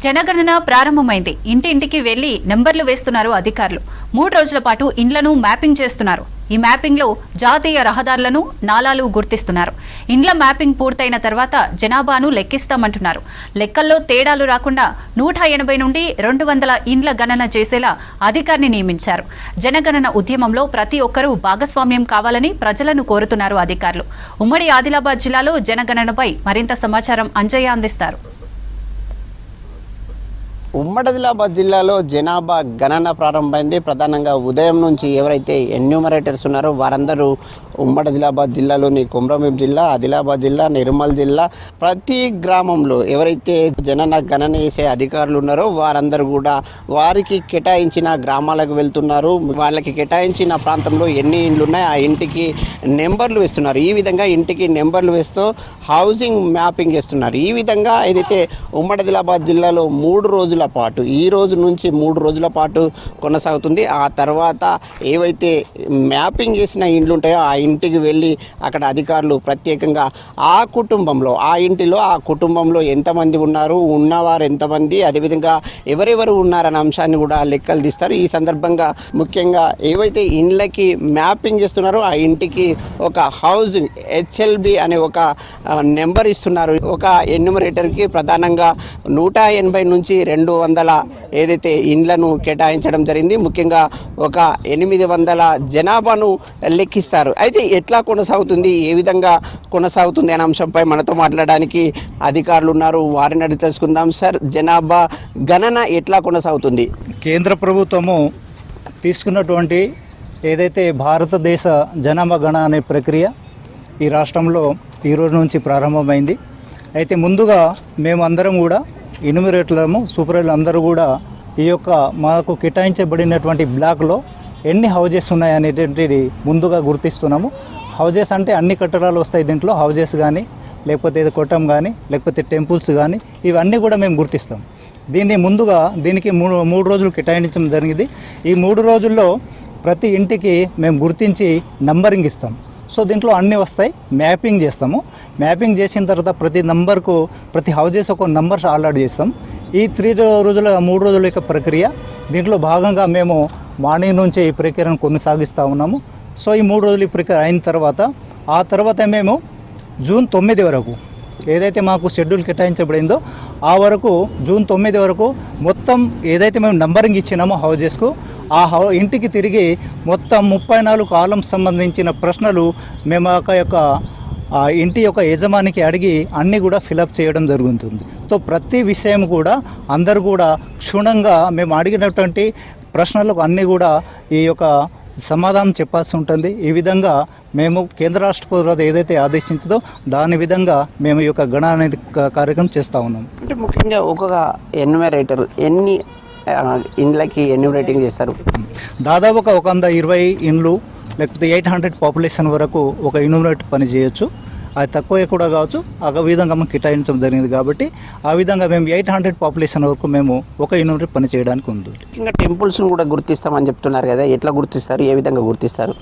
జనగణన ప్రారంభమైంది. ఇంటింటికి వెళ్లి నెంబర్లు వేస్తున్నారు అధికారులు. 3 రోజుల పాటు ఇండ్లను మ్యాపింగ్ చేస్తున్నారు. ఈ మ్యాపింగ్ లో జాతీయ రహదారులను, నాలాలు గుర్తిస్తున్నారు. ఇండ్ల మ్యాపింగ్ పూర్తయిన తర్వాత జనాభాను లెక్కిస్తామంటున్నారు. లెక్కల్లో తేడాలు రాకుండా 180 నుండి 200 ఇండ్ల గణన చేసేలా అధికారిని నియమించారు. జనగణన ఉద్యమంలో ప్రతి ఒక్కరూ భాగస్వామ్యం కావాలని ప్రజలను కోరుతున్నారు అధికారులు. ఉమ్మడి ఆదిలాబాద్ జిల్లాలో జనగణనపై మరింత సమాచారం అంజయ్య అందిస్తారు. ఉమ్మడి ఆదిలాబాద్ జిల్లాలో జనాభా గణన ప్రారంభమైంది. ప్రధానంగా ఉదయం నుంచి ఎవరైతే ఎన్యూమరేటర్స్ ఉన్నారో వారందరూ ఉమ్మడి ఆదిలాబాద్ జిల్లాలోని కొమరంభీం జిల్లా, ఆదిలాబాద్ జిల్లా, నిర్మల్ జిల్లా ప్రతి గ్రామంలో ఎవరైతే గణన చేసే అధికారులు ఉన్నారో వారందరూ కూడా వారికి కేటాయించిన గ్రామాలకు వెళ్తున్నారు. వాళ్ళకి కేటాయించిన ప్రాంతంలో ఎన్ని ఇండ్లు ఉన్నాయి ఆ ఇంటికి నెంబర్లు వేస్తున్నారు. ఈ విధంగా ఇంటికి నెంబర్లు వేస్తూ హౌసింగ్ మ్యాపింగ్ చేస్తున్నారు. ఈ విధంగా ఏదైతే ఉమ్మడి ఆదిలాబాద్ జిల్లాలో 3 రోజుల పాటు, ఈ రోజు నుంచి 3 రోజుల పాటు కొనసాగుతుంది. ఆ తర్వాత ఏవైతే మ్యాపింగ్ చేసిన ఇండ్లు ఉంటాయో ఆ ఇంటికి వెళ్ళి అక్కడ అధికారులు ప్రత్యేకంగా ఆ కుటుంబంలో, ఆ ఇంటిలో, ఆ కుటుంబంలో ఎంతమంది ఉన్నారు, ఉన్నవారు ఎంతమంది, అదేవిధంగా ఎవరెవరు ఉన్నారనే అంశాన్ని కూడా లెక్కలు తీస్తారు. ఈ సందర్భంగా ముఖ్యంగా ఏవైతే ఇండ్లకి మ్యాపింగ్ చేస్తున్నారో ఆ ఇంటికి ఒక హౌసింగ్ HLB అనే ఒక నెంబర్ ఇస్తున్నారు. ఒక ఎన్యూమరేటర్కి ప్రధానంగా 180 నుంచి 200 ఏదైతే ఇండ్లను కేటాయించడం జరిగింది. ముఖ్యంగా ఒక 800 జనాభాను లెక్కిస్తారు. అయితే ఎట్లా కొనసాగుతుంది, ఏ విధంగా కొనసాగుతుంది అనే అంశంపై మనతో మాట్లాడడానికి అధికారులు ఉన్నారు. వారిని అడిగి తెలుసుకుందాం. సార్, జనాభా గణన ఎట్లా కొనసాగుతుంది? కేంద్ర ప్రభుత్వము తీసుకున్నటువంటి ఏదైతే భారతదేశ జనాభా గణన అనే ప్రక్రియ ఈ రాష్ట్రంలో ఈ రోజు నుంచి ప్రారంభమైంది. అయితే ముందుగా మేము అందరం కూడా ఎన్యూమరేటర్లము, సూపర్వైజర్లు అందరూ కూడా ఈ యొక్క మాకు కేటాయించబడినటువంటి బ్లాక్లో ఎన్ని హౌజెస్ ఉన్నాయనేటువంటిది ముందుగా గుర్తిస్తున్నాము. హౌజెస్ అంటే అన్ని కట్టడాలు వస్తాయి దీంట్లో. హౌజెస్ కానీ, లేకపోతే కొట్టం కానీ, లేకపోతే టెంపుల్స్ కానీ, ఇవన్నీ కూడా మేము గుర్తిస్తాం. దీనికి 3 రోజులు కేటాయించడం జరిగింది. ఈ 3 రోజుల్లో ప్రతి ఇంటికి మేము గుర్తించి నంబరింగ్ ఇస్తాం. సో దీంట్లో అన్నీ వస్తాయి. మ్యాపింగ్ చేస్తాము. మ్యాపింగ్ చేసిన తర్వాత ప్రతి నంబర్కు, ప్రతి హౌజెస్ ఒక నంబర్ ఆల్రెడీ చేస్తాం. ఈ 3 రోజుల యొక్క ప్రక్రియ, దీంట్లో భాగంగా మేము మార్నింగ్ నుంచి ఈ ప్రక్రియను కొనసాగిస్తూ ఉన్నాము. సో ఈ 3 రోజులు ఈ ప్రక్రియ అయిన తర్వాత, ఆ తర్వాత మేము జూన్ 9 వరకు ఏదైతే మాకు షెడ్యూల్ కేటాయించబడిందో ఆ వరకు, జూన్ 9 వరకు మొత్తం ఏదైతే మేము నంబరింగ్ ఇచ్చినామో హౌజెస్కు, ఆ ఇంటికి తిరిగి మొత్తం 34 కాలమ్స్ సంబంధించిన ప్రశ్నలు మేము ఆ ఇంటి యొక్క యజమానికి అడిగి అన్నీ కూడా ఫిలప్ చేయడం జరుగుతుంది. సో ప్రతి విషయం కూడా అందరూ కూడా క్షుణ్ణంగా మేము అడిగినటువంటి ప్రశ్నలకు అన్నీ కూడా ఈ యొక్క సమాధానం చెప్పాల్సి ఉంటుంది. ఈ విధంగా మేము కేంద్ర రాష్ట్ర ప్రభుత్వం ఏదైతే ఆదేశించిందో దాని విధంగా మేము ఈ యొక్క గణన అనేది కార్యక్రమం చేస్తూ ఉన్నాం. అంటే ముఖ్యంగా ఒక్కొక్క ఎన్యూమరేటర్ ఎన్ని ఇండ్లకి ఎన్యూమరేటింగ్ చేస్తారు? దాదాపు ఒక 120 ఇండ్లు, లేకపోతే 800 పాపులేషన్ వరకు ఒక ఎన్యూమరేటర్ పని చేయొచ్చు. అది తక్కువ కూడా కావచ్చు. ఆ విధంగా మేము కేటాయించడం జరిగింది కాబట్టి ఆ విధంగా మేము 800 పాపులేషన్ వరకు మేము ఒక ఎన్యూమరేటర్ పని చేయడానికి ఉంది. ఇంకా టెంపుల్స్ను కూడా గుర్తిస్తామని చెప్తున్నారు కదా, ఎట్లా గుర్తిస్తారు, ఏ విధంగా గుర్తిస్తారు?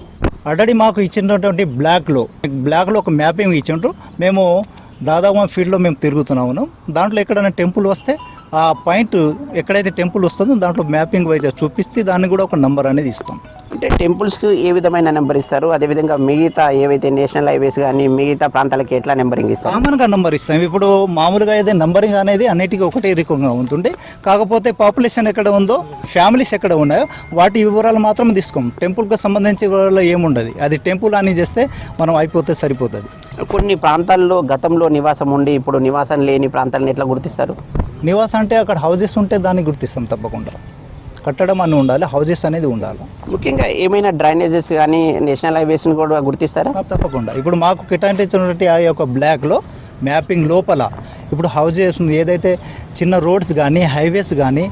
ఆల్రెడీ మాకు ఇచ్చినటువంటి బ్లాక్లో ఒక మ్యాపింగ్ ఇచ్చిండ్రు. మేము దాదాపు ఫీల్డ్లో మేము తిరుగుతున్నాము. దాంట్లో ఎక్కడైనా టెంపుల్ వస్తే ఆ పాయింట్ ఎక్కడైతే టెంపుల్ వస్తుందో దాంట్లో మ్యాపింగ్ వైజ్ చూపిస్తే దాన్ని కూడా ఒక నెంబర్ అనేది ఇస్తాం. అంటే టెంపుల్స్కి ఏ విధమైన నెంబర్ ఇస్తారు? అదేవిధంగా మిగతా ఏవైతే నేషనల్ హైవేస్ కానీ మిగతా ప్రాంతాలకి ఎట్లా నెంబరింగ్ ఇస్తారు? కామన్గా నెంబర్ ఇస్తాం. ఇప్పుడు మామూలుగా అయితే నెంబరింగ్ అనేది అన్నిటికీ ఒకటే రకంగా ఉంటుంది. కాకపోతే పాపులేషన్ ఎక్కడ ఉందో, ఫ్యామిలీస్ ఎక్కడ ఉన్నాయో వాటి వివరాలు మాత్రం తీసుకోం. టెంపుల్కి సంబంధించి వివరాలు ఏముండదు. అది టెంపుల్ అని చేస్తే మనం అయిపోతే సరిపోతుంది. కొన్ని ప్రాంతాల్లో గతంలో నివాసం ఉండి ఇప్పుడు నివాసం లేని ప్రాంతాలను ఎట్లా గుర్తిస్తారు? నివాసం అంటే అక్కడ హౌజెస్ ఉంటే దాన్ని గుర్తిస్తాం. తప్పకుండా కట్టడం అని ఉండాలి, హౌజెస్ అనేది ఉండాలి. ముఖ్యంగా ఏమైనా డ్రైనేజెస్ కానీ నేషనల్ హైవేస్ని కూడా గుర్తిస్తారా? తప్పకుండా. ఇప్పుడు మాకు కేటాయించినటువంటి ఆ యొక్క బ్లాక్లో మ్యాపింగ్ లోపల ఇప్పుడు హౌజెస్ ఏదైతే చిన్న రోడ్స్ కానీ, హైవేస్ కానీ,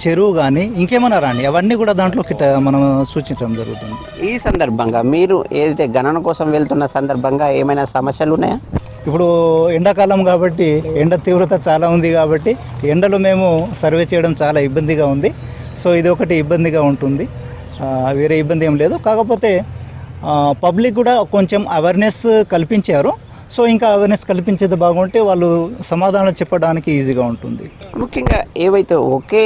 చెరువు కానీ, ఇంకేమైనా రాని అవన్నీ కూడా దాంట్లో మనం సూచించడం జరుగుతుంది. ఈ సందర్భంగా మీరు ఏదైతే గణన కోసం వెళ్తున్న సందర్భంగా ఏమైనా సమస్యలు ఉన్నాయా? ఇప్పుడు ఎండాకాలం కాబట్టి ఎండ తీవ్రత చాలా ఉంది కాబట్టి ఎండలో మేము సర్వే చేయడం చాలా ఇబ్బందిగా ఉంది. సో ఇది ఒకటి ఇబ్బందిగా ఉంటుంది, వేరే ఇబ్బంది ఏం లేదు. కాకపోతే పబ్లిక్ కూడా కొంచెం అవేర్నెస్ కల్పించారు. సో ఇంకా అవేర్నెస్ కల్పించేది బాగుంటే వాళ్ళు సమాధానం చెప్పడానికి ఈజీగా ఉంటుంది. ముఖ్యంగా ఏవైతే ఒకే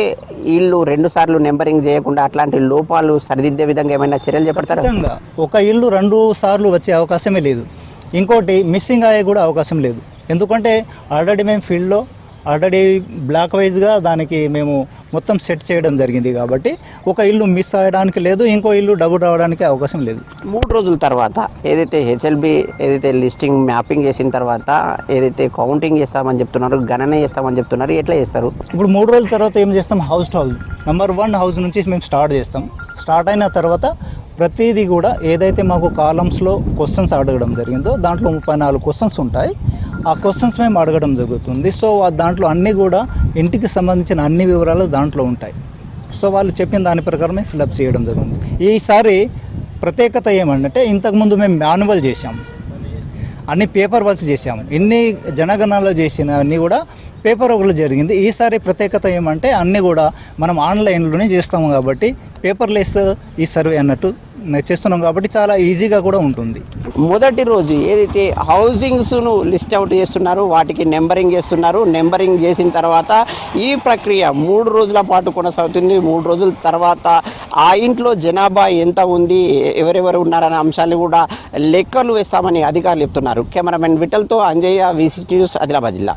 ఇల్లు 2 సార్లు నెంబరింగ్ చేయకుండా అట్లాంటి లోపాలు సరిదిద్దే విధంగా ఏమైనా చర్యలు చేపడతారా? ఖచ్చితంగా ఒక ఇల్లు 2 సార్లు వచ్చే అవకాశమే లేదు. ఇంకోటి మిస్సింగ్ అయ్యే కూడా అవకాశం లేదు. ఎందుకంటే ఆల్రెడీ మేము ఫీల్డ్లో ఆల్రెడీ బ్లాక్ వైజ్గా దానికి మేము మొత్తం సెట్ చేయడం జరిగింది కాబట్టి ఒక ఇల్లు మిస్ అయ్యడానికి లేదు, ఇంకో ఇల్లు డబుల్ రావడానికి అవకాశం లేదు. 3 రోజుల తర్వాత ఏదైతే హెచ్ఎల్బి ఏదైతే లిస్టింగ్ మ్యాపింగ్ చేసిన తర్వాత ఏదైతే కౌంటింగ్ చేస్తామని చెప్తున్నారు, గణన చేస్తామని చెప్తున్నారు, ఎట్లా చేస్తారు? ఇప్పుడు 3 రోజుల తర్వాత ఏం చేస్తాం, house to house number 1 house నుంచి మేము స్టార్ట్ చేస్తాం. స్టార్ట్ అయిన తర్వాత ప్రతిదీ కూడా ఏదైతే మాకు కాలమ్స్లో క్వశ్చన్స్ అడగడం జరిగిందో దాంట్లో 34 క్వశ్చన్స్ ఉంటాయి. ఆ క్వశ్చన్స్ మేము అడగడం జరుగుతుంది. సో దాంట్లో అన్నీ కూడా ఇంటికి సంబంధించిన అన్ని వివరాలు దాంట్లో ఉంటాయి. సో వాళ్ళు చెప్పిన దాని ప్రకారమే ఫిలప్ చేయడం జరుగుతుంది. ఈసారి ప్రత్యేకత ఏమంటే ఇంతకుముందు మేము మాన్యువల్ చేసాము, అన్ని పేపర్ వర్క్స్ చేసాము. ఇన్ని జనగణనలో చేసిన అన్నీ కూడా పేపర్ వర్క్లో జరిగింది. ఈసారి ప్రత్యేకత ఏమంటే అన్నీ కూడా మనం ఆన్లైన్లోనే చేస్తాము కాబట్టి పేపర్లెస్ ఈ సర్వే అన్నట్టు చేస్తున్నాం కాబట్టి చాలా ఈజీగా కూడా ఉంటుంది. మొదటి రోజు ఏదైతే హౌసింగ్స్ను లిస్ట్ అవుట్ చేస్తున్నారు, వాటికి నెంబరింగ్ చేస్తున్నారు. నెంబరింగ్ చేసిన తర్వాత ఈ ప్రక్రియ 3 రోజుల పాటు కొనసాగుతుంది. 3 రోజుల తర్వాత ఆ ఇంట్లో జనాభా ఎంత ఉంది, ఎవరెవరు ఉన్నారనే అంశాన్ని కూడా లెక్కలు వేస్తామని అధికారులు చెప్తున్నారు. కెమెరామెన్ విఠల్తో అంజయ్య, VCT న్యూస్, ఆదిలాబాద్ జిల్లా.